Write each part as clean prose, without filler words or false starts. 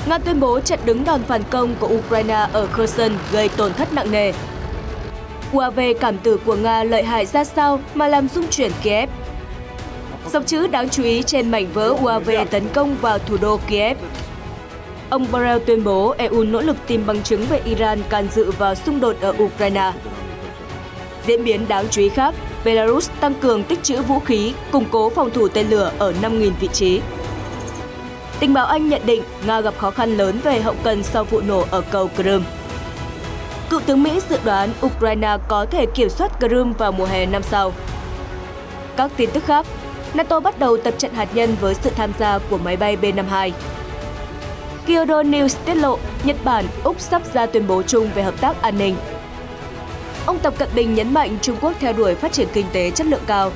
Nga tuyên bố chặn đứng đòn phản công của Ukraine ở Kherson gây tổn thất nặng nề. UAV cảm tử của Nga lợi hại ra sao mà làm rung chuyển Kiev? Dòng chữ đáng chú ý trên mảnh vỡ UAV tấn công vào thủ đô Kiev. Ông Borrell tuyên bố EU nỗ lực tìm bằng chứng về Iran can dự vào xung đột ở Ukraine. Diễn biến đáng chú ý khác, Belarus tăng cường tích trữ vũ khí, củng cố phòng thủ tên lửa ở 5.000 vị trí. Tình báo Anh nhận định Nga gặp khó khăn lớn về hậu cần sau vụ nổ ở cầu Crimea. Cựu tướng Mỹ dự đoán Ukraine có thể kiểm soát Crimea vào mùa hè năm sau. Các tin tức khác, NATO bắt đầu tập trận hạt nhân với sự tham gia của máy bay B-52. Kyodo News tiết lộ Nhật Bản, Úc sắp ra tuyên bố chung về hợp tác an ninh. Ông Tập Cận Bình nhấn mạnh Trung Quốc theo đuổi phát triển kinh tế chất lượng cao.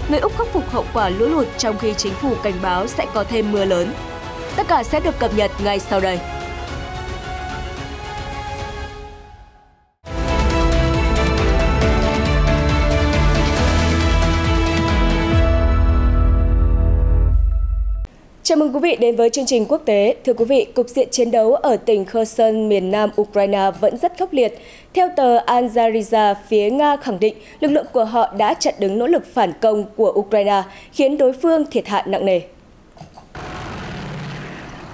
Người Úc khắc phục hậu quả lũ lụt trong khi chính phủ cảnh báo sẽ có thêm mưa lớn. Tất cả sẽ được cập nhật ngay sau đây. Chào mừng quý vị đến với chương trình quốc tế. Thưa quý vị, cục diện chiến đấu ở tỉnh Kherson, miền nam Ukraine vẫn rất khốc liệt. Theo tờ Al Jazeera, phía Nga khẳng định lực lượng của họ đã chặn đứng nỗ lực phản công của Ukraine, khiến đối phương thiệt hại nặng nề.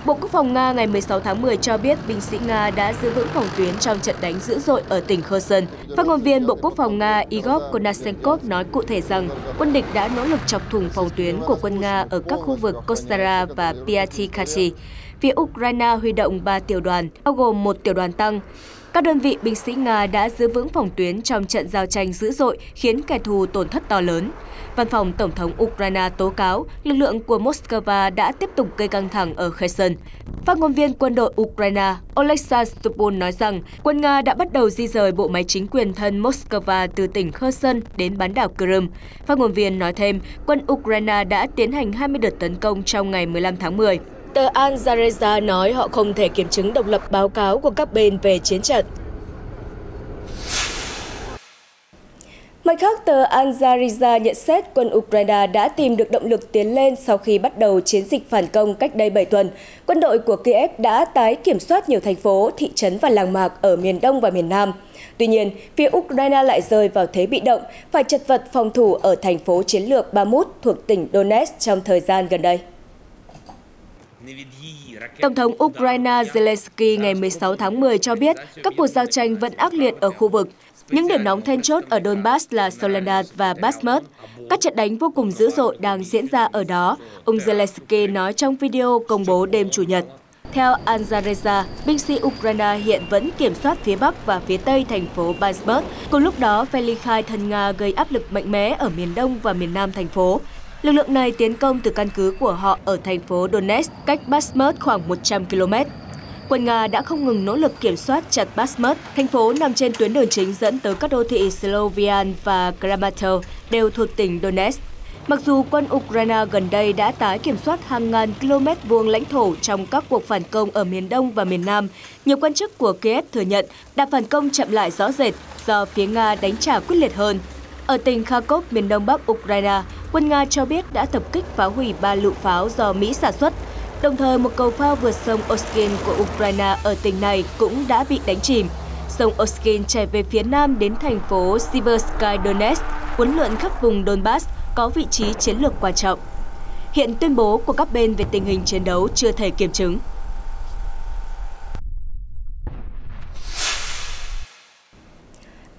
Bộ Quốc phòng Nga ngày 16 tháng 10 cho biết binh sĩ Nga đã giữ vững phòng tuyến trong trận đánh dữ dội ở tỉnh Kherson. Phát ngôn viên Bộ Quốc phòng Nga Igor Konashenkov nói cụ thể rằng quân địch đã nỗ lực chọc thủng phòng tuyến của quân Nga ở các khu vực Kostara và Piatykaty. Phía Ukraine huy động 3 tiểu đoàn, bao gồm 1 tiểu đoàn tăng. Các đơn vị binh sĩ Nga đã giữ vững phòng tuyến trong trận giao tranh dữ dội khiến kẻ thù tổn thất to lớn. Văn phòng Tổng thống Ukraine tố cáo lực lượng của Moscow đã tiếp tục gây căng thẳng ở Kherson. Phát ngôn viên quân đội Ukraine Oleksandr Stupun nói rằng quân Nga đã bắt đầu di rời bộ máy chính quyền thân Moscow từ tỉnh Kherson đến bán đảo Crimea. Phát ngôn viên nói thêm quân Ukraine đã tiến hành 20 đợt tấn công trong ngày 15 tháng 10. Tờ Al Jazeera nói họ không thể kiểm chứng độc lập báo cáo của các bên về chiến trận. Mặt khác, tờ Al Jazeera nhận xét quân Ukraine đã tìm được động lực tiến lên sau khi bắt đầu chiến dịch phản công cách đây 7 tuần. Quân đội của Kiev đã tái kiểm soát nhiều thành phố, thị trấn và làng mạc ở miền Đông và miền Nam. Tuy nhiên, phía Ukraine lại rơi vào thế bị động, phải chật vật phòng thủ ở thành phố chiến lược Bakhmut thuộc tỉnh Donetsk trong thời gian gần đây. Tổng thống Ukraine Zelensky ngày 16 tháng 10 cho biết các cuộc giao tranh vẫn ác liệt ở khu vực. Những điểm nóng then chốt ở Donbass là Soledar và Bakhmut. Các trận đánh vô cùng dữ dội đang diễn ra ở đó, ông Zelensky nói trong video công bố đêm Chủ nhật. Theo Al Jazeera, binh sĩ Ukraine hiện vẫn kiểm soát phía Bắc và phía Tây thành phố Bakhmut. Cùng lúc đó, phe ly khai thân Nga gây áp lực mạnh mẽ ở miền Đông và miền Nam thành phố. Lực lượng này tiến công từ căn cứ của họ ở thành phố Donetsk, cách Bakhmut khoảng 100 km. Quân Nga đã không ngừng nỗ lực kiểm soát chặt Bakhmut, thành phố nằm trên tuyến đường chính dẫn tới các đô thị Slovian và Kramatorsk, đều thuộc tỉnh Donetsk. Mặc dù quân Ukraine gần đây đã tái kiểm soát hàng ngàn km vuông lãnh thổ trong các cuộc phản công ở miền Đông và miền Nam, nhiều quan chức của Kiev thừa nhận đà phản công chậm lại rõ rệt do phía Nga đánh trả quyết liệt hơn. Ở tỉnh Kharkov, miền đông bắc Ukraine, quân Nga cho biết đã tập kích phá hủy 3 lựu pháo do Mỹ sản xuất. Đồng thời, một cầu phao vượt sông Oskil của Ukraine ở tỉnh này cũng đã bị đánh chìm. Sông Oskil chảy về phía nam đến thành phố Siversky Donetsk, uốn lượn khắp vùng Donbass, có vị trí chiến lược quan trọng. Hiện tuyên bố của các bên về tình hình chiến đấu chưa thể kiểm chứng.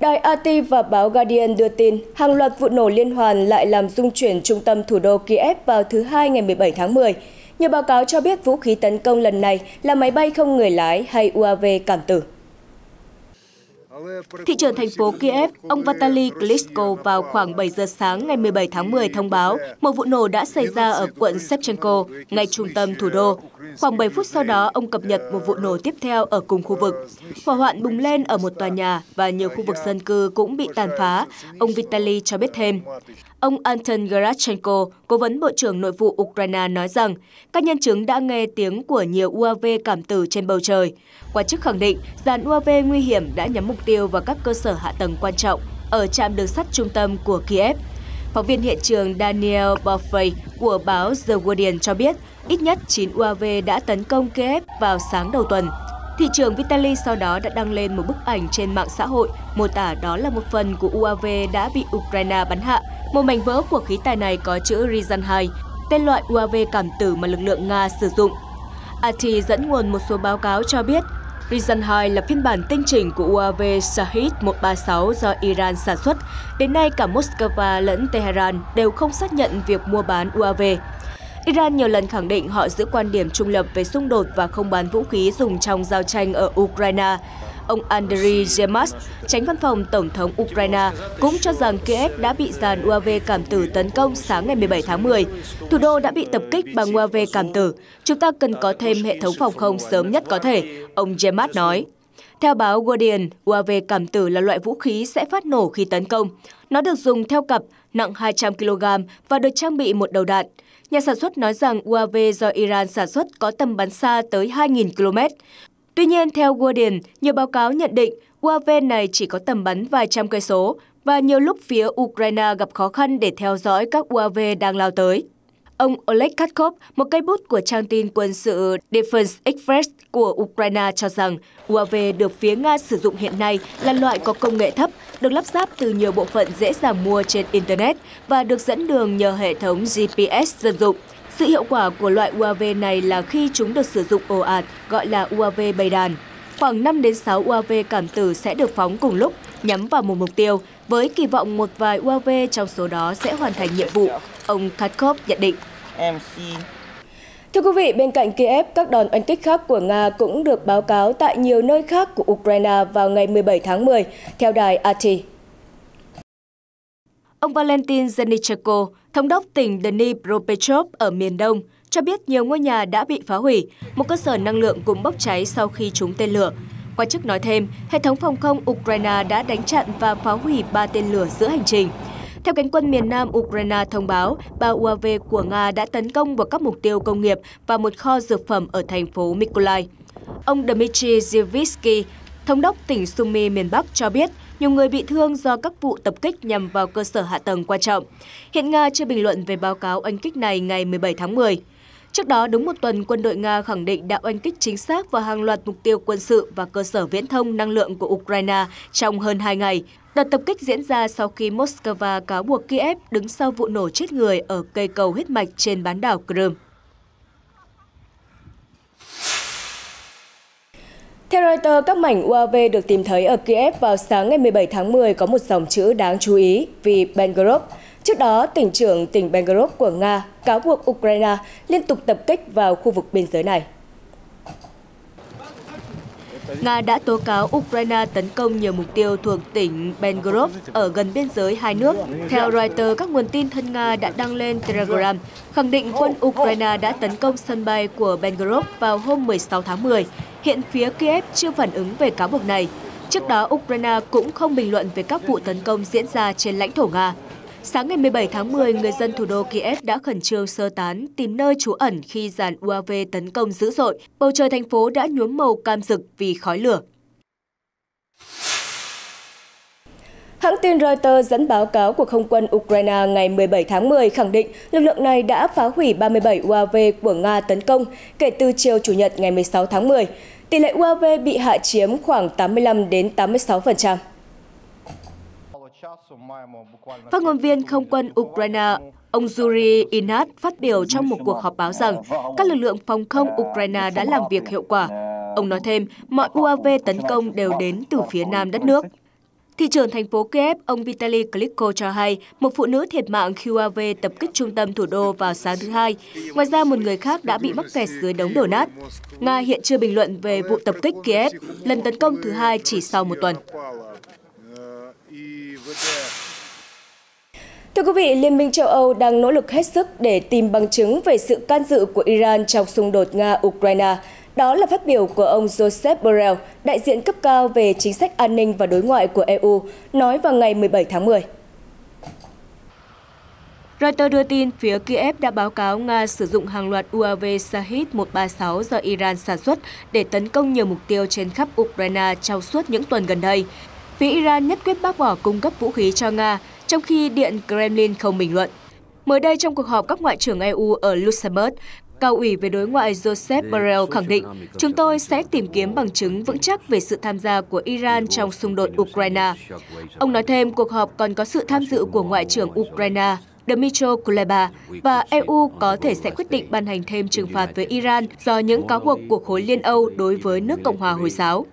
Đài RT và báo Guardian đưa tin, hàng loạt vụ nổ liên hoàn lại làm rung chuyển trung tâm thủ đô Kiev vào thứ Hai ngày 17 tháng 10. Nhiều báo cáo cho biết vũ khí tấn công lần này là máy bay không người lái hay UAV cảm tử. Thị trưởng thành phố Kiev, ông Vitaly Klitschko vào khoảng 7 giờ sáng ngày 17 tháng 10 thông báo một vụ nổ đã xảy ra ở quận Shevchenko, ngay trung tâm thủ đô. Khoảng 7 phút sau đó, ông cập nhật một vụ nổ tiếp theo ở cùng khu vực. Hỏa hoạn bùng lên ở một tòa nhà và nhiều khu vực dân cư cũng bị tàn phá, ông Vitaly cho biết thêm. Ông Anton Gerashchenko, cố vấn Bộ trưởng Nội vụ Ukraine nói rằng các nhân chứng đã nghe tiếng của nhiều UAV cảm tử trên bầu trời. Quan chức khẳng định dàn UAV nguy hiểm đã nhắm mục tiêu vào các cơ sở hạ tầng quan trọng ở trạm đường sắt trung tâm của Kiev. Phóng viên hiện trường Daniel Boffey của báo The Guardian cho biết Ít nhất 9 UAV đã tấn công Kiev vào sáng đầu tuần. Thị trưởng Vitaly sau đó đã đăng lên một bức ảnh trên mạng xã hội, mô tả đó là một phần của UAV đã bị Ukraine bắn hạ. Một mảnh vỡ của khí tài này có chữ Rizan 2, tên loại UAV cảm tử mà lực lượng Nga sử dụng. RT dẫn nguồn một số báo cáo cho biết, Rizan 2 là phiên bản tinh chỉnh của UAV Shahid-136 do Iran sản xuất. Đến nay, cả Moscow lẫn Tehran đều không xác nhận việc mua bán UAV. Iran nhiều lần khẳng định họ giữ quan điểm trung lập về xung đột và không bán vũ khí dùng trong giao tranh ở Ukraine. Ông Andriy Yermak, tránh văn phòng Tổng thống Ukraine, cũng cho rằng Kiev đã bị dàn UAV cảm tử tấn công sáng ngày 17 tháng 10. Thủ đô đã bị tập kích bằng UAV cảm tử. Chúng ta cần có thêm hệ thống phòng không sớm nhất có thể, ông Yermak nói. Theo báo Guardian, UAV cảm tử là loại vũ khí sẽ phát nổ khi tấn công. Nó được dùng theo cặp, nặng 200 kg và được trang bị một đầu đạn. Nhà sản xuất nói rằng UAV do Iran sản xuất có tầm bắn xa tới 2.000 km. Tuy nhiên, theo Guardian, nhiều báo cáo nhận định UAV này chỉ có tầm bắn vài trăm cây số và nhiều lúc phía Ukraine gặp khó khăn để theo dõi các UAV đang lao tới. Ông Oleg Katkov, một cây bút của trang tin quân sự Defense Express của Ukraine cho rằng UAV được phía Nga sử dụng hiện nay là loại có công nghệ thấp, được lắp ráp từ nhiều bộ phận dễ dàng mua trên Internet và được dẫn đường nhờ hệ thống GPS dân dụng. Sự hiệu quả của loại UAV này là khi chúng được sử dụng ồ ạt, gọi là UAV bầy đàn. Khoảng 5 đến 6 UAV cảm tử sẽ được phóng cùng lúc, nhắm vào một mục tiêu, với kỳ vọng một vài UAV trong số đó sẽ hoàn thành nhiệm vụ, ông Katkov nhận định. Thưa quý vị, bên cạnh Kiev, các đòn oanh kích khác của Nga cũng được báo cáo tại nhiều nơi khác của Ukraine vào ngày 17 tháng 10, theo đài RT. Ông Valentin Zhenichenko, thống đốc tỉnh Dnipropetrovsk ở miền Đông, cho biết nhiều ngôi nhà đã bị phá hủy, một cơ sở năng lượng cũng bốc cháy sau khi trúng tên lửa. Quan chức nói thêm, hệ thống phòng không Ukraine đã đánh chặn và phá hủy 3 tên lửa giữa hành trình. Theo cánh quân miền Nam Ukraine thông báo, 3 UAV của Nga đã tấn công vào các mục tiêu công nghiệp và một kho dược phẩm ở thành phố Mykolaiv. Ông Dmitry Zhivsky, thống đốc tỉnh Sumy miền Bắc cho biết, nhiều người bị thương do các vụ tập kích nhằm vào cơ sở hạ tầng quan trọng. Hiện Nga chưa bình luận về báo cáo oanh kích này ngày 17 tháng 10. Trước đó, đúng một tuần, quân đội Nga khẳng định đã oanh kích chính xác vào hàng loạt mục tiêu quân sự và cơ sở viễn thông năng lượng của Ukraine trong hơn 2 ngày. Đợt tập kích diễn ra sau khi Moscow cáo buộc Kiev đứng sau vụ nổ chết người ở cây cầu huyết mạch trên bán đảo Crimea. Theo Reuters, các mảnh UAV được tìm thấy ở Kiev vào sáng ngày 17 tháng 10 có một dòng chữ đáng chú ý vì Belgorod. Trước đó, tỉnh trưởng tỉnh Belgorod của Nga cáo buộc Ukraine liên tục tập kích vào khu vực biên giới này. Nga đã tố cáo Ukraine tấn công nhiều mục tiêu thuộc tỉnh Belgorod ở gần biên giới hai nước. Theo Reuters, các nguồn tin thân Nga đã đăng lên Telegram khẳng định quân Ukraine đã tấn công sân bay của Belgorod vào hôm 16 tháng 10. Hiện phía Kiev chưa phản ứng về cáo buộc này. Trước đó, Ukraine cũng không bình luận về các vụ tấn công diễn ra trên lãnh thổ Nga. Sáng ngày 17 tháng 10, người dân thủ đô Kiev đã khẩn trương sơ tán, tìm nơi trú ẩn khi dàn UAV tấn công dữ dội. Bầu trời thành phố đã nhuốm màu cam rực vì khói lửa. Hãng tin Reuters dẫn báo cáo của không quân Ukraine ngày 17 tháng 10 khẳng định lực lượng này đã phá hủy 37 UAV của Nga tấn công kể từ chiều Chủ nhật ngày 16 tháng 10. Tỷ lệ UAV bị hạ chiếm khoảng 85 đến 86%. Phát ngôn viên không quân Ukraine, ông Yuri Inat phát biểu trong một cuộc họp báo rằng các lực lượng phòng không Ukraine đã làm việc hiệu quả. Ông nói thêm, mọi UAV tấn công đều đến từ phía nam đất nước. Thị trưởng thành phố Kiev, ông Vitaly Klitschko cho hay một phụ nữ thiệt mạng khi UAV tập kích trung tâm thủ đô vào sáng thứ Hai. Ngoài ra, một người khác đã bị mắc kẹt dưới đống đổ nát. Nga hiện chưa bình luận về vụ tập kích Kiev, lần tấn công thứ hai chỉ sau một tuần. Thưa quý vị, Liên minh châu Âu đang nỗ lực hết sức để tìm bằng chứng về sự can dự của Iran trong xung đột Nga-Ukraine. Đó là phát biểu của ông Joseph Borrell, đại diện cấp cao về chính sách an ninh và đối ngoại của EU, nói vào ngày 17 tháng 10. Reuters đưa tin phía Kiev đã báo cáo Nga sử dụng hàng loạt UAV Shahid-136 do Iran sản xuất để tấn công nhiều mục tiêu trên khắp Ukraine trong suốt những tuần gần đây. Phía Iran nhất quyết bác bỏ cung cấp vũ khí cho Nga, trong khi Điện Kremlin không bình luận. Mới đây trong cuộc họp các ngoại trưởng EU ở Luxembourg, Cao ủy về đối ngoại Joseph Borrell khẳng định, chúng tôi sẽ tìm kiếm bằng chứng vững chắc về sự tham gia của Iran trong xung đột Ukraine. Ông nói thêm cuộc họp còn có sự tham dự của Ngoại trưởng Ukraine Dmytro Kuleba và EU có thể sẽ quyết định ban hành thêm trừng phạt với Iran do những cáo buộc của khối Liên Âu đối với nước Cộng hòa Hồi giáo.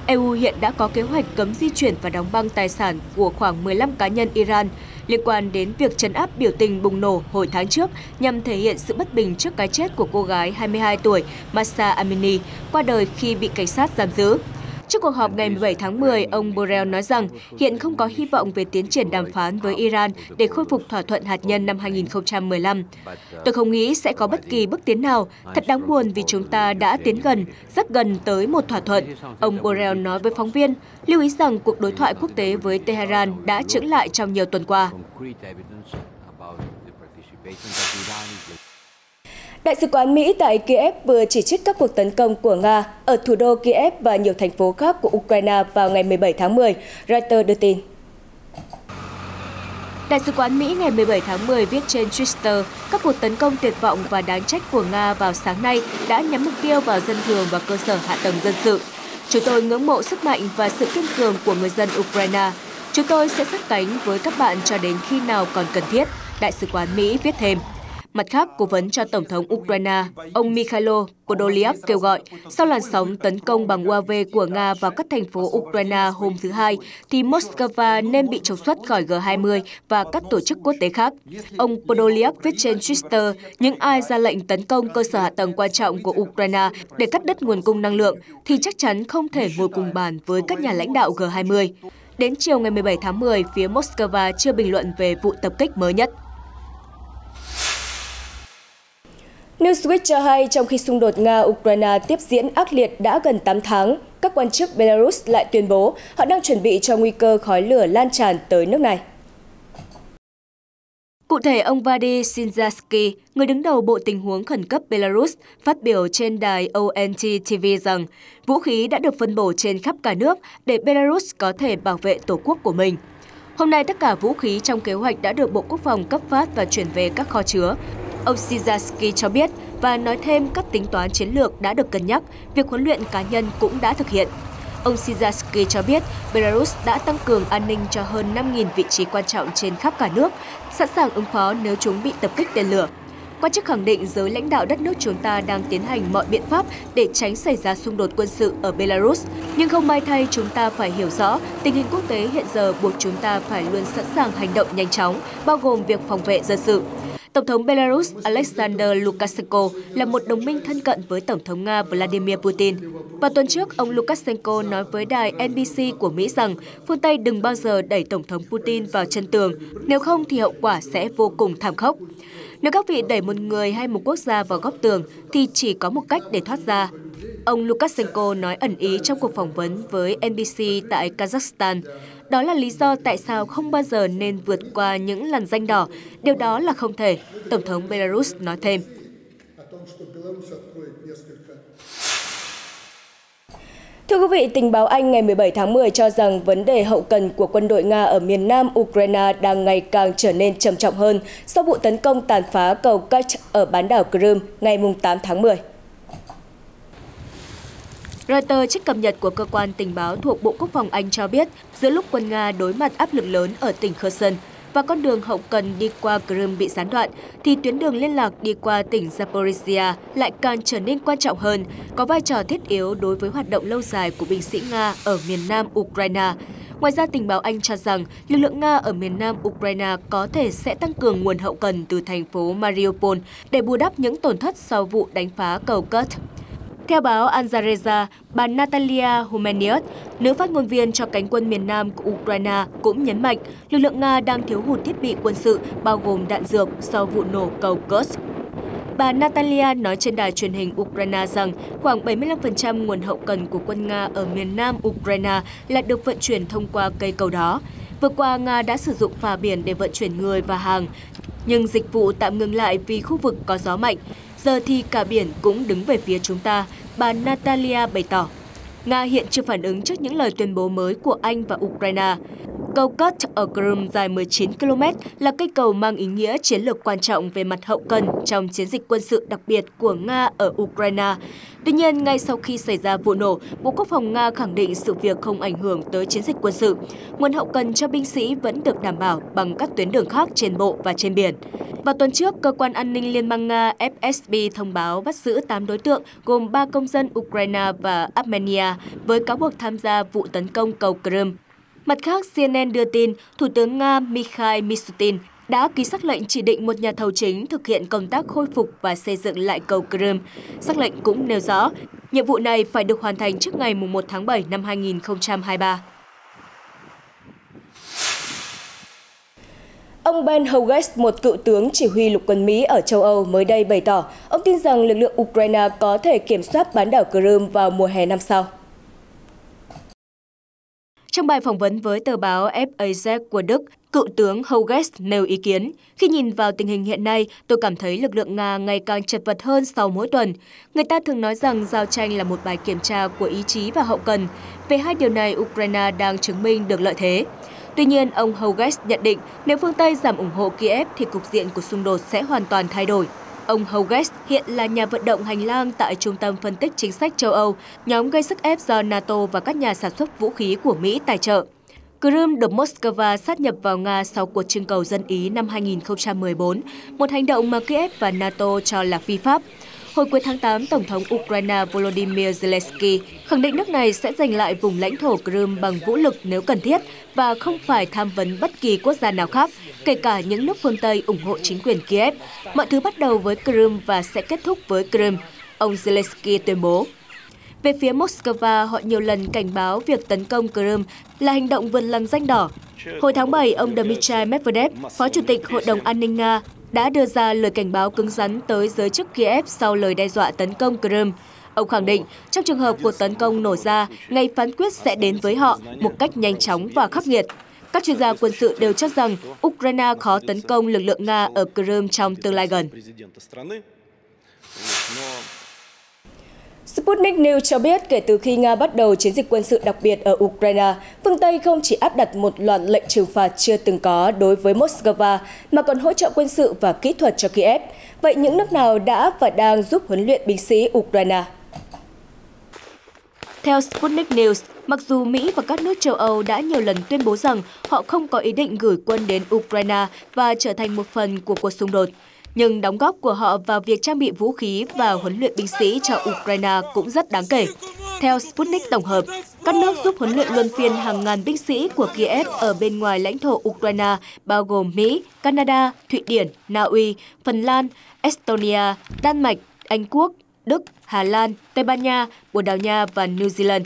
EU hiện đã có kế hoạch cấm di chuyển và đóng băng tài sản của khoảng 15 cá nhân Iran liên quan đến việc trấn áp biểu tình bùng nổ hồi tháng trước nhằm thể hiện sự bất bình trước cái chết của cô gái 22 tuổi Mahsa Amini qua đời khi bị cảnh sát giam giữ. Trước cuộc họp ngày 17 tháng 10, ông Borrell nói rằng hiện không có hy vọng về tiến triển đàm phán với Iran để khôi phục thỏa thuận hạt nhân năm 2015. Tôi không nghĩ sẽ có bất kỳ bước tiến nào. Thật đáng buồn vì chúng ta đã tiến gần, rất gần tới một thỏa thuận. Ông Borrell nói với phóng viên, lưu ý rằng cuộc đối thoại quốc tế với Tehran đã chững lại trong nhiều tuần qua. Đại sứ quán Mỹ tại Kiev vừa chỉ trích các cuộc tấn công của Nga ở thủ đô Kiev và nhiều thành phố khác của Ukraine vào ngày 17 tháng 10, Reuters đưa tin. Đại sứ quán Mỹ ngày 17 tháng 10 viết trên Twitter, các cuộc tấn công tuyệt vọng và đáng trách của Nga vào sáng nay đã nhắm mục tiêu vào dân thường và cơ sở hạ tầng dân sự. Chúng tôi ngưỡng mộ sức mạnh và sự kiên cường của người dân Ukraine. Chúng tôi sẽ sát cánh với các bạn cho đến khi nào còn cần thiết, Đại sứ quán Mỹ viết thêm. Mặt khác, cố vấn cho Tổng thống Ukraine, ông Mikhailo Podolyak kêu gọi, sau làn sóng tấn công bằng UAV của Nga vào các thành phố Ukraine hôm thứ Hai, thì Moscow nên bị trục xuất khỏi G20 và các tổ chức quốc tế khác. Ông Podolyak viết trên Twitter, những ai ra lệnh tấn công cơ sở hạ tầng quan trọng của Ukraine để cắt đứt nguồn cung năng lượng, thì chắc chắn không thể ngồi cùng bàn với các nhà lãnh đạo G20. Đến chiều ngày 17 tháng 10, phía Moscow chưa bình luận về vụ tập kích mới nhất. Newsweek cho hay trong khi xung đột Nga-Ukraine tiếp diễn ác liệt đã gần 8 tháng, các quan chức Belarus lại tuyên bố họ đang chuẩn bị cho nguy cơ khói lửa lan tràn tới nước này. Cụ thể, ông Vadi Sinzharsky, người đứng đầu Bộ Tình huống Khẩn cấp Belarus, phát biểu trên đài ONT TV rằng vũ khí đã được phân bổ trên khắp cả nước để Belarus có thể bảo vệ tổ quốc của mình. Hôm nay, tất cả vũ khí trong kế hoạch đã được Bộ Quốc phòng cấp phát và chuyển về các kho chứa. Ông Sinzharsky cho biết và nói thêm các tính toán chiến lược đã được cân nhắc, việc huấn luyện cá nhân cũng đã thực hiện. Ông Sinzharsky cho biết Belarus đã tăng cường an ninh cho hơn 5.000 vị trí quan trọng trên khắp cả nước, sẵn sàng ứng phó nếu chúng bị tập kích tên lửa. Quan chức khẳng định giới lãnh đạo đất nước chúng ta đang tiến hành mọi biện pháp để tránh xảy ra xung đột quân sự ở Belarus. Nhưng không may thay, chúng ta phải hiểu rõ tình hình quốc tế hiện giờ buộc chúng ta phải luôn sẵn sàng hành động nhanh chóng, bao gồm việc phòng vệ dân sự. Tổng thống Belarus Alexander Lukashenko là một đồng minh thân cận với Tổng thống Nga Vladimir Putin. Vào tuần trước, ông Lukashenko nói với đài NBC của Mỹ rằng phương Tây đừng bao giờ đẩy Tổng thống Putin vào chân tường, nếu không thì hậu quả sẽ vô cùng thảm khốc. Nếu các vị đẩy một người hay một quốc gia vào góc tường thì chỉ có một cách để thoát ra. Ông Lukashenko nói ẩn ý trong cuộc phỏng vấn với NBC tại Kazakhstan. Đó là lý do tại sao không bao giờ nên vượt qua những lằn ranh đỏ. Điều đó là không thể, Tổng thống Belarus nói thêm. Thưa quý vị, tình báo Anh ngày 17 tháng 10 cho rằng vấn đề hậu cần của quân đội Nga ở miền nam Ukraine đang ngày càng trở nên trầm trọng hơn sau vụ tấn công tàn phá cầu Kerch ở bán đảo Crimea ngày 8 tháng 10. Reuters trích cập nhật của cơ quan tình báo thuộc Bộ Quốc phòng Anh cho biết, giữa lúc quân Nga đối mặt áp lực lớn ở tỉnh Kherson và con đường hậu cần đi qua Crimea bị gián đoạn, thì tuyến đường liên lạc đi qua tỉnh Zaporizhia lại càng trở nên quan trọng hơn, có vai trò thiết yếu đối với hoạt động lâu dài của binh sĩ Nga ở miền nam Ukraine. Ngoài ra, tình báo Anh cho rằng lực lượng Nga ở miền nam Ukraine có thể sẽ tăng cường nguồn hậu cần từ thành phố Mariupol để bù đắp những tổn thất sau vụ đánh phá cầu Kerch. Theo báo Al Jazeera, bà Natalia Humeniuk, nữ phát ngôn viên cho cánh quân miền Nam của Ukraine, cũng nhấn mạnh lực lượng Nga đang thiếu hụt thiết bị quân sự, bao gồm đạn dược sau vụ nổ cầu Kerch. Bà Natalia nói trên đài truyền hình Ukraine rằng khoảng 75% nguồn hậu cần của quân Nga ở miền Nam Ukraine là được vận chuyển thông qua cây cầu đó. Vừa qua, Nga đã sử dụng phà biển để vận chuyển người và hàng, nhưng dịch vụ tạm ngừng lại vì khu vực có gió mạnh. Giờ thì cả biển cũng đứng về phía chúng ta, bà Natalia bày tỏ. Nga hiện chưa phản ứng trước những lời tuyên bố mới của Anh và Ukraine. Cầu Kerch ở Crimea dài 19 km là cây cầu mang ý nghĩa chiến lược quan trọng về mặt hậu cần trong chiến dịch quân sự đặc biệt của Nga ở Ukraine. Tuy nhiên, ngay sau khi xảy ra vụ nổ, Bộ Quốc phòng Nga khẳng định sự việc không ảnh hưởng tới chiến dịch quân sự. Nguồn hậu cần cho binh sĩ vẫn được đảm bảo bằng các tuyến đường khác trên bộ và trên biển. Vào tuần trước, Cơ quan An ninh Liên bang Nga FSB thông báo bắt giữ 8 đối tượng gồm 3 công dân Ukraine và Armenia với cáo buộc tham gia vụ tấn công cầu Crimea. Mặt khác, CNN đưa tin Thủ tướng Nga Mikhail Mishustin đã ký sắc lệnh chỉ định một nhà thầu chính thực hiện công tác khôi phục và xây dựng lại cầu Crimea. Sắc lệnh cũng nêu rõ, nhiệm vụ này phải được hoàn thành trước ngày 1 tháng 7 năm 2023. Ông Ben Hughes, một cựu tướng chỉ huy lục quân Mỹ ở châu Âu mới đây bày tỏ, ông tin rằng lực lượng Ukraine có thể kiểm soát bán đảo Crimea vào mùa hè năm sau. Trong bài phỏng vấn với tờ báo FAZ của Đức, cựu tướng Hughes nêu ý kiến, khi nhìn vào tình hình hiện nay, tôi cảm thấy lực lượng Nga ngày càng chật vật hơn sau mỗi tuần. Người ta thường nói rằng giao tranh là một bài kiểm tra của ý chí và hậu cần. Về hai điều này, Ukraine đang chứng minh được lợi thế. Tuy nhiên, ông Hughes nhận định nếu phương Tây giảm ủng hộ Kiev thì cục diện của xung đột sẽ hoàn toàn thay đổi. Ông Hughes hiện là nhà vận động hành lang tại Trung tâm Phân tích Chính sách châu Âu, nhóm gây sức ép do NATO và các nhà sản xuất vũ khí của Mỹ tài trợ. Crimea được Moscow sát nhập vào Nga sau cuộc trưng cầu dân Ý năm 2014, một hành động mà Kiev và NATO cho là phi pháp. Hồi cuối tháng 8, Tổng thống Ukraine Volodymyr Zelensky khẳng định nước này sẽ giành lại vùng lãnh thổ Crimea bằng vũ lực nếu cần thiết và không phải tham vấn bất kỳ quốc gia nào khác, kể cả những nước phương Tây ủng hộ chính quyền Kiev. Mọi thứ bắt đầu với Crimea và sẽ kết thúc với Crimea, ông Zelensky tuyên bố. Về phía Moscow, họ nhiều lần cảnh báo việc tấn công Crimea là hành động vượt lằn ranh đỏ. Hồi tháng 7, ông Dmitry Medvedev, Phó Chủ tịch Hội đồng An ninh Nga, đã đưa ra lời cảnh báo cứng rắn tới giới chức Kiev sau lời đe dọa tấn công Crimea. Ông khẳng định, trong trường hợp cuộc tấn công nổ ra, ngày phán quyết sẽ đến với họ một cách nhanh chóng và khắc nghiệt. Các chuyên gia quân sự đều cho rằng Ukraine khó tấn công lực lượng Nga ở Crimea trong tương lai gần. Sputnik News cho biết kể từ khi Nga bắt đầu chiến dịch quân sự đặc biệt ở Ukraine, phương Tây không chỉ áp đặt một loạt lệnh trừng phạt chưa từng có đối với Moscow, mà còn hỗ trợ quân sự và kỹ thuật cho Kiev. Vậy những nước nào đã và đang giúp huấn luyện binh sĩ Ukraine? Theo Sputnik News, mặc dù Mỹ và các nước châu Âu đã nhiều lần tuyên bố rằng họ không có ý định gửi quân đến Ukraine và trở thành một phần của cuộc xung đột, nhưng đóng góp của họ vào việc trang bị vũ khí và huấn luyện binh sĩ cho Ukraine cũng rất đáng kể. Theo Sputnik tổng hợp, các nước giúp huấn luyện luân phiên hàng ngàn binh sĩ của Kiev ở bên ngoài lãnh thổ Ukraine bao gồm Mỹ, Canada, Thụy Điển, Na Uy, Phần Lan, Estonia, Đan Mạch, Anh Quốc, Đức, Hà Lan, Tây Ban Nha, Bồ Đào Nha và New Zealand.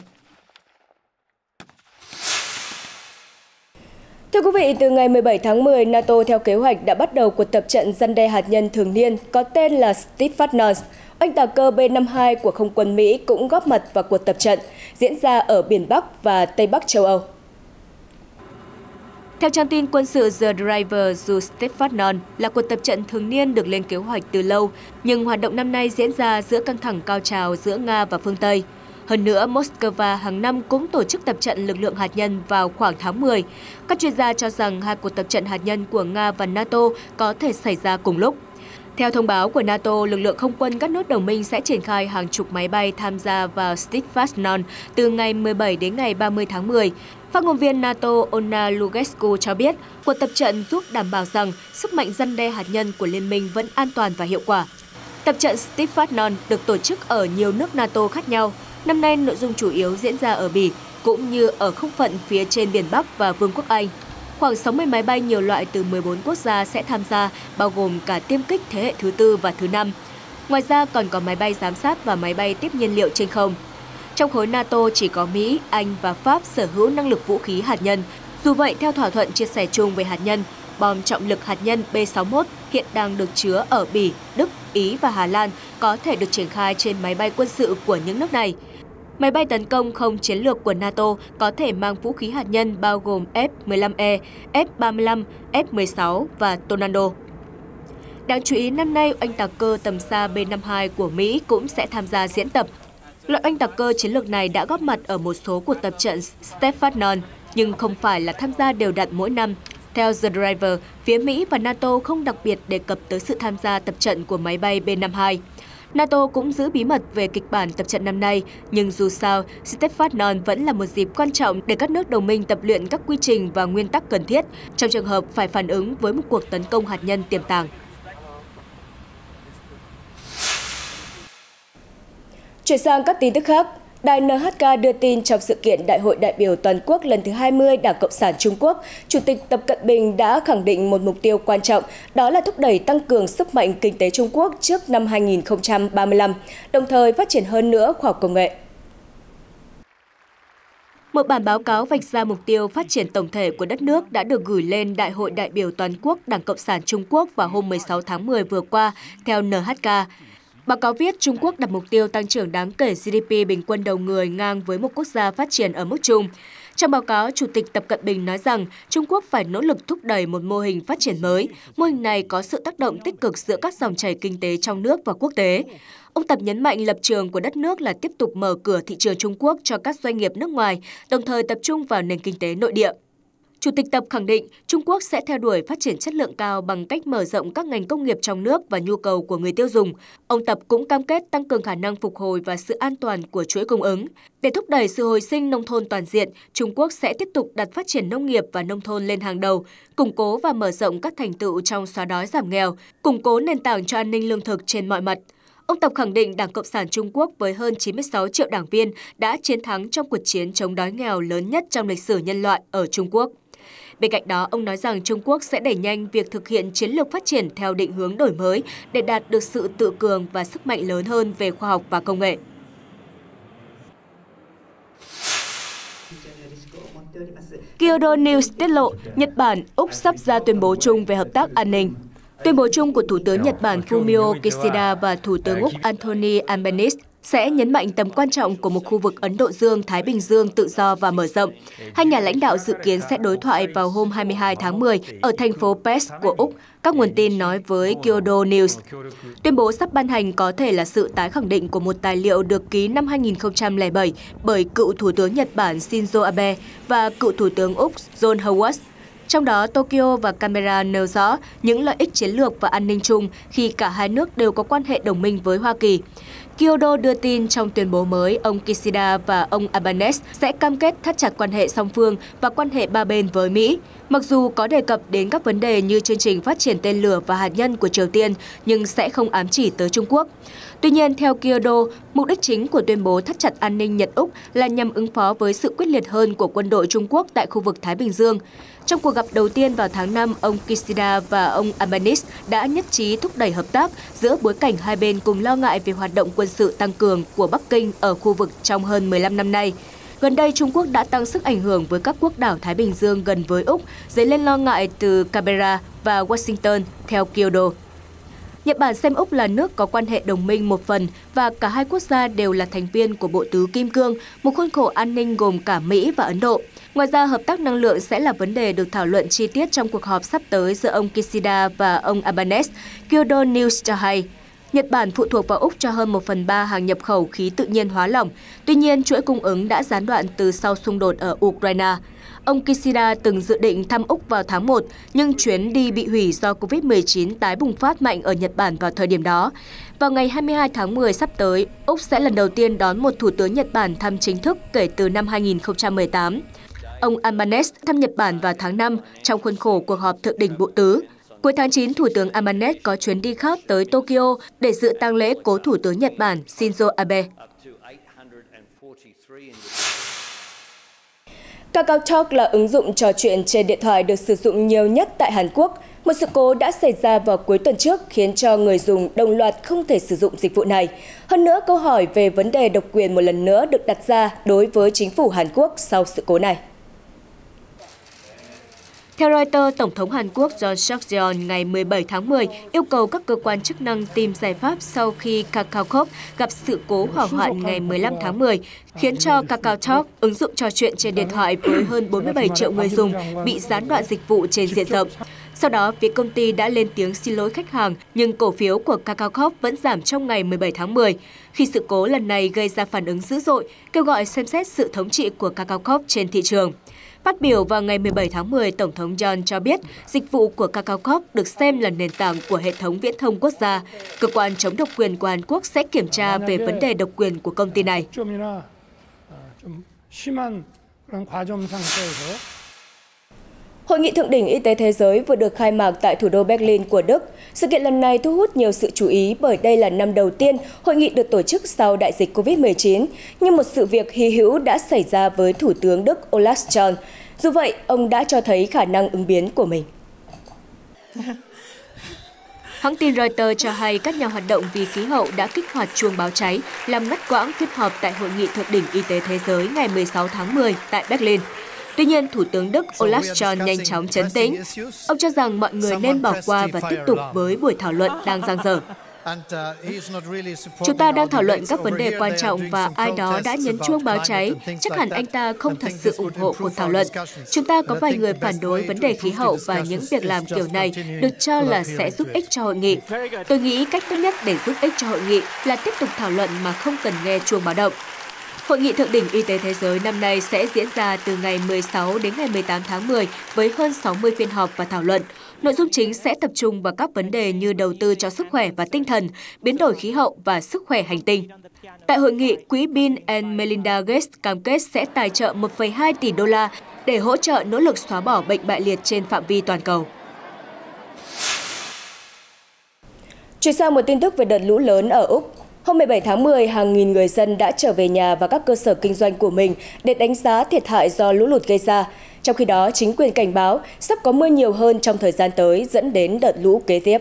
Thưa quý vị, từ ngày 17 tháng 10, NATO theo kế hoạch đã bắt đầu cuộc tập trận răn đe hạt nhân thường niên có tên là Steadfast. Oanh tạc cơ B-52 của không quân Mỹ cũng góp mặt vào cuộc tập trận, diễn ra ở biển Bắc và Tây Bắc châu Âu. Theo trang tin quân sự The Driver, dù Steadfast là cuộc tập trận thường niên được lên kế hoạch từ lâu, nhưng hoạt động năm nay diễn ra giữa căng thẳng cao trào giữa Nga và phương Tây. Hơn nữa, Moscow hàng năm cũng tổ chức tập trận lực lượng hạt nhân vào khoảng tháng 10. Các chuyên gia cho rằng hai cuộc tập trận hạt nhân của Nga và NATO có thể xảy ra cùng lúc. Theo thông báo của NATO, lực lượng không quân các nước đồng minh sẽ triển khai hàng chục máy bay tham gia vào Steadfast từ ngày 17 đến ngày 30 tháng 10. Phát ngôn viên NATO Ona Lugescu cho biết, cuộc tập trận giúp đảm bảo rằng sức mạnh răn đe hạt nhân của liên minh vẫn an toàn và hiệu quả. Tập trận Steadfast được tổ chức ở nhiều nước NATO khác nhau. Năm nay, nội dung chủ yếu diễn ra ở Bỉ, cũng như ở không phận phía trên biển Bắc và Vương quốc Anh. Khoảng 60 máy bay nhiều loại từ 14 quốc gia sẽ tham gia, bao gồm cả tiêm kích thế hệ thứ 4 và thứ 5. Ngoài ra còn có máy bay giám sát và máy bay tiếp nhiên liệu trên không. Trong khối NATO chỉ có Mỹ, Anh và Pháp sở hữu năng lực vũ khí hạt nhân. Dù vậy, theo thỏa thuận chia sẻ chung về hạt nhân, bom trọng lực hạt nhân B-61 hiện đang được chứa ở Bỉ, Đức, Ý và Hà Lan có thể được triển khai trên máy bay quân sự của những nước này. Máy bay tấn công không chiến lược của NATO có thể mang vũ khí hạt nhân bao gồm F-15E, F-35, F-16 và Tornado. Đáng chú ý, năm nay, oanh tạc cơ tầm xa B-52 của Mỹ cũng sẽ tham gia diễn tập. Loại oanh tạc cơ chiến lược này đã góp mặt ở một số cuộc tập trận Steadfast. nhưng không phải là tham gia đều đặn mỗi năm. Theo The Driver, phía Mỹ và NATO không đặc biệt đề cập tới sự tham gia tập trận của máy bay B-52. NATO cũng giữ bí mật về kịch bản tập trận năm nay, nhưng dù sao, Stefanon vẫn là một dịp quan trọng để các nước đồng minh tập luyện các quy trình và nguyên tắc cần thiết trong trường hợp phải phản ứng với một cuộc tấn công hạt nhân tiềm tàng. Chuyển sang các tin tức khác, Đài NHK đưa tin trong sự kiện Đại hội đại biểu toàn quốc lần thứ 20 Đảng Cộng sản Trung Quốc, Chủ tịch Tập Cận Bình đã khẳng định một mục tiêu quan trọng, đó là thúc đẩy tăng cường sức mạnh kinh tế Trung Quốc trước năm 2035, đồng thời phát triển hơn nữa khoa học công nghệ. Một bản báo cáo vạch ra mục tiêu phát triển tổng thể của đất nước đã được gửi lên Đại hội đại biểu toàn quốc Đảng Cộng sản Trung Quốc vào hôm 16 tháng 10 vừa qua, theo NHK. Báo cáo viết Trung Quốc đặt mục tiêu tăng trưởng đáng kể GDP bình quân đầu người ngang với một quốc gia phát triển ở mức chung. Trong báo cáo, Chủ tịch Tập Cận Bình nói rằng Trung Quốc phải nỗ lực thúc đẩy một mô hình phát triển mới. Mô hình này có sự tác động tích cực giữa các dòng chảy kinh tế trong nước và quốc tế. Ông Tập nhấn mạnh lập trường của đất nước là tiếp tục mở cửa thị trường Trung Quốc cho các doanh nghiệp nước ngoài, đồng thời tập trung vào nền kinh tế nội địa. Chủ tịch Tập khẳng định Trung Quốc sẽ theo đuổi phát triển chất lượng cao bằng cách mở rộng các ngành công nghiệp trong nước và nhu cầu của người tiêu dùng. Ông Tập cũng cam kết tăng cường khả năng phục hồi và sự an toàn của chuỗi cung ứng. Để thúc đẩy sự hồi sinh nông thôn toàn diện, Trung Quốc sẽ tiếp tục đặt phát triển nông nghiệp và nông thôn lên hàng đầu, củng cố và mở rộng các thành tựu trong xóa đói giảm nghèo, củng cố nền tảng cho an ninh lương thực trên mọi mặt. Ông Tập khẳng định Đảng Cộng sản Trung Quốc với hơn 96 triệu đảng viên đã chiến thắng trong cuộc chiến chống đói nghèo lớn nhất trong lịch sử nhân loại ở Trung Quốc. Bên cạnh đó, ông nói rằng Trung Quốc sẽ đẩy nhanh việc thực hiện chiến lược phát triển theo định hướng đổi mới để đạt được sự tự cường và sức mạnh lớn hơn về khoa học và công nghệ. Kyodo News tiết lộ, Nhật Bản, Úc sắp ra tuyên bố chung về hợp tác an ninh. Tuyên bố chung của Thủ tướng Nhật Bản Fumio Kishida và Thủ tướng Úc Anthony Albanese sẽ nhấn mạnh tầm quan trọng của một khu vực Ấn Độ Dương-Thái Bình Dương tự do và mở rộng. Hai nhà lãnh đạo dự kiến sẽ đối thoại vào hôm 22 tháng 10 ở thành phố Perth của Úc, các nguồn tin nói với Kyodo News. Tuyên bố sắp ban hành có thể là sự tái khẳng định của một tài liệu được ký năm 2007 bởi cựu Thủ tướng Nhật Bản Shinzo Abe và cựu Thủ tướng Úc John Howard. Trong đó, Tokyo và Canberra nêu rõ những lợi ích chiến lược và an ninh chung khi cả hai nước đều có quan hệ đồng minh với Hoa Kỳ. Kyodo đưa tin trong tuyên bố mới, ông Kishida và ông Albanese sẽ cam kết thắt chặt quan hệ song phương và quan hệ ba bên với Mỹ. Mặc dù có đề cập đến các vấn đề như chương trình phát triển tên lửa và hạt nhân của Triều Tiên, nhưng sẽ không ám chỉ tới Trung Quốc. Tuy nhiên, theo Kyodo, mục đích chính của tuyên bố thắt chặt an ninh Nhật-Úc là nhằm ứng phó với sự quyết liệt hơn của quân đội Trung Quốc tại khu vực Thái Bình Dương. Trong cuộc gặp đầu tiên vào tháng 5, ông Kishida và ông Albanese đã nhất trí thúc đẩy hợp tác giữa bối cảnh hai bên cùng lo ngại về hoạt động quân sự tăng cường của Bắc Kinh ở khu vực trong hơn 15 năm nay. Gần đây, Trung Quốc đã tăng sức ảnh hưởng với các quốc đảo Thái Bình Dương gần với Úc, dấy lên lo ngại từ Canberra và Washington, theo Kyodo. Nhật Bản xem Úc là nước có quan hệ đồng minh một phần và cả hai quốc gia đều là thành viên của Bộ Tứ Kim Cương, một khuôn khổ an ninh gồm cả Mỹ và Ấn Độ. Ngoài ra, hợp tác năng lượng sẽ là vấn đề được thảo luận chi tiết trong cuộc họp sắp tới giữa ông Kishida và ông Albanese, Kyodo News cho hay. Nhật Bản phụ thuộc vào Úc cho hơn 1/3 hàng nhập khẩu khí tự nhiên hóa lỏng. Tuy nhiên, chuỗi cung ứng đã gián đoạn từ sau xung đột ở Ukraine. Ông Kishida từng dự định thăm Úc vào tháng 1, nhưng chuyến đi bị hủy do Covid-19 tái bùng phát mạnh ở Nhật Bản vào thời điểm đó. Vào ngày 22 tháng 10 sắp tới, Úc sẽ lần đầu tiên đón một Thủ tướng Nhật Bản thăm chính thức kể từ năm 2018. Ông Albanese thăm Nhật Bản vào tháng 5 trong khuôn khổ cuộc họp thượng đỉnh Bộ Tứ. Cuối tháng 9, Thủ tướng Albanese có chuyến đi khác tới Tokyo để dự tang lễ cố Thủ tướng Nhật Bản Shinzo Abe. KakaoTalk là ứng dụng trò chuyện trên điện thoại được sử dụng nhiều nhất tại Hàn Quốc. Một sự cố đã xảy ra vào cuối tuần trước khiến cho người dùng đồng loạt không thể sử dụng dịch vụ này. Hơn nữa, câu hỏi về vấn đề độc quyền một lần nữa được đặt ra đối với chính phủ Hàn Quốc sau sự cố này. Theo Reuters, Tổng thống Hàn Quốc Yoon Suk-yeol ngày 17 tháng 10 yêu cầu các cơ quan chức năng tìm giải pháp sau khi KakaoTalk gặp sự cố hỏa hoạn ngày 15 tháng 10, khiến cho KakaoTalk, ứng dụng trò chuyện trên điện thoại với hơn 47 triệu người dùng, bị gián đoạn dịch vụ trên diện rộng. Sau đó, phía công ty đã lên tiếng xin lỗi khách hàng, nhưng cổ phiếu của Kakao Corp vẫn giảm trong ngày 17 tháng 10. Khi sự cố lần này gây ra phản ứng dữ dội, kêu gọi xem xét sự thống trị của Kakao Corp trên thị trường. Phát biểu vào ngày 17 tháng 10, Tổng thống John cho biết dịch vụ của Kakao Corp được xem là nền tảng của hệ thống viễn thông quốc gia. Cơ quan chống độc quyền của Hàn Quốc sẽ kiểm tra về vấn đề độc quyền của công ty này. Hội nghị thượng đỉnh y tế thế giới vừa được khai mạc tại thủ đô Berlin của Đức. Sự kiện lần này thu hút nhiều sự chú ý bởi đây là năm đầu tiên hội nghị được tổ chức sau đại dịch COVID-19, nhưng một sự việc hy hữu đã xảy ra với Thủ tướng Đức Olaf Scholz. Dù vậy, ông đã cho thấy khả năng ứng biến của mình. Hãng tin Reuters cho hay các nhà hoạt động vì khí hậu đã kích hoạt chuông báo cháy, làm ngắt quãng phiên họp tại Hội nghị thượng đỉnh y tế thế giới ngày 16 tháng 10 tại Berlin. Tuy nhiên, Thủ tướng Đức Olaf Scholz nhanh chóng trấn tĩnh. Ông cho rằng mọi người nên bỏ qua và tiếp tục với buổi thảo luận đang dang dở. Chúng ta đang thảo luận các vấn đề quan trọng và ai đó đã nhấn chuông báo cháy. Chắc hẳn anh ta không thật sự ủng hộ cuộc thảo luận. Chúng ta có vài người phản đối vấn đề khí hậu và những việc làm kiểu này được cho là sẽ giúp ích cho hội nghị. Tôi nghĩ cách tốt nhất để giúp ích cho hội nghị là tiếp tục thảo luận mà không cần nghe chuông báo động. Hội nghị thượng đỉnh y tế thế giới năm nay sẽ diễn ra từ ngày 16 đến ngày 18 tháng 10 với hơn 60 phiên họp và thảo luận. Nội dung chính sẽ tập trung vào các vấn đề như đầu tư cho sức khỏe và tinh thần, biến đổi khí hậu và sức khỏe hành tinh. Tại hội nghị, quỹ Bill and Melinda Gates cam kết sẽ tài trợ 1,2 tỷ đô la để hỗ trợ nỗ lực xóa bỏ bệnh bại liệt trên phạm vi toàn cầu. Chuyển sang một tin tức về đợt lũ lớn ở Úc. Hôm 17 tháng 10, hàng nghìn người dân đã trở về nhà và các cơ sở kinh doanh của mình để đánh giá thiệt hại do lũ lụt gây ra. Trong khi đó, chính quyền cảnh báo sắp có mưa nhiều hơn trong thời gian tới dẫn đến đợt lũ kế tiếp.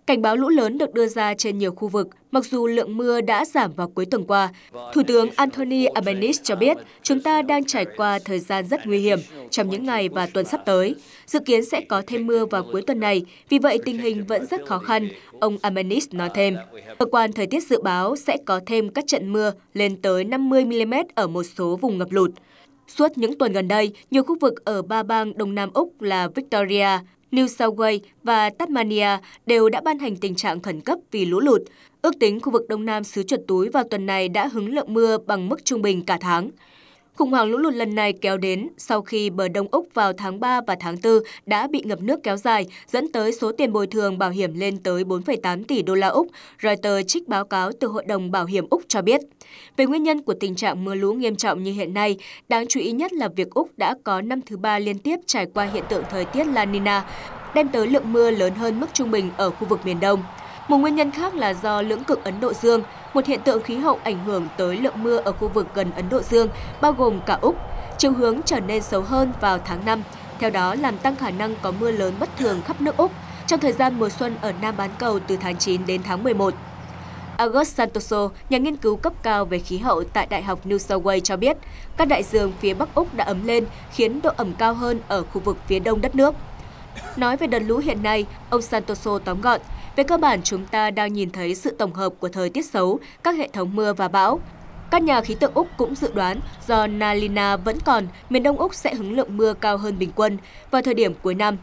Cảnh báo lũ lớn được đưa ra trên nhiều khu vực, mặc dù lượng mưa đã giảm vào cuối tuần qua. Thủ tướng Anthony Albanese cho biết, chúng ta đang trải qua thời gian rất nguy hiểm trong những ngày và tuần sắp tới. Dự kiến sẽ có thêm mưa vào cuối tuần này, vì vậy tình hình vẫn rất khó khăn, ông Albanese nói thêm. Cơ quan thời tiết dự báo sẽ có thêm các trận mưa lên tới 50 mm ở một số vùng ngập lụt. Suốt những tuần gần đây, nhiều khu vực ở ba bang Đông Nam Úc là Victoria, New South Wales và Tasmania đều đã ban hành tình trạng khẩn cấp vì lũ lụt. Ước tính khu vực Đông Nam xứ chuột túi vào tuần này đã hứng lượng mưa bằng mức trung bình cả tháng. Khủng hoảng lũ lụt lần này kéo đến sau khi bờ Đông Úc vào tháng 3 và tháng 4 đã bị ngập nước kéo dài, dẫn tới số tiền bồi thường bảo hiểm lên tới 4,8 tỷ đô la Úc, Reuters trích báo cáo từ Hội đồng Bảo hiểm Úc cho biết. Về nguyên nhân của tình trạng mưa lũ nghiêm trọng như hiện nay, đáng chú ý nhất là việc Úc đã có năm thứ 3 liên tiếp trải qua hiện tượng thời tiết La Nina, đem tới lượng mưa lớn hơn mức trung bình ở khu vực miền Đông. Một nguyên nhân khác là do lưỡng cực Ấn Độ Dương, một hiện tượng khí hậu ảnh hưởng tới lượng mưa ở khu vực gần Ấn Độ Dương, bao gồm cả Úc. Chiều hướng trở nên xấu hơn vào tháng 5, theo đó làm tăng khả năng có mưa lớn bất thường khắp nước Úc trong thời gian mùa xuân ở Nam bán cầu từ tháng 9 đến tháng 11. August Santoso, nhà nghiên cứu cấp cao về khí hậu tại Đại học New South Wales cho biết, các đại dương phía Bắc Úc đã ấm lên, khiến độ ẩm cao hơn ở khu vực phía đông đất nước. Nói về đợt lũ hiện nay, ông Santoso tóm gọn, về cơ bản chúng ta đang nhìn thấy sự tổng hợp của thời tiết xấu, các hệ thống mưa và bão. Các nhà khí tượng Úc cũng dự đoán do La Nina vẫn còn, miền Đông Úc sẽ hứng lượng mưa cao hơn bình quân vào thời điểm cuối năm.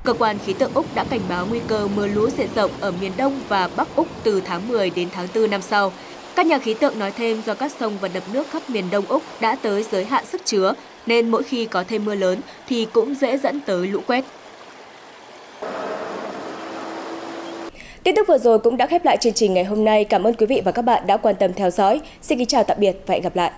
Cơ quan khí tượng Úc đã cảnh báo nguy cơ mưa lũ diện rộng ở miền Đông và Bắc Úc từ tháng 10 đến tháng 4 năm sau. Các nhà khí tượng nói thêm do các sông và đập nước khắp miền Đông Úc đã tới giới hạn sức chứa, nên mỗi khi có thêm mưa lớn thì cũng dễ dẫn tới lũ quét. Tin tức vừa rồi cũng đã khép lại chương trình ngày hôm nay. Cảm ơn quý vị và các bạn đã quan tâm theo dõi. Xin kính chào tạm biệt và hẹn gặp lại.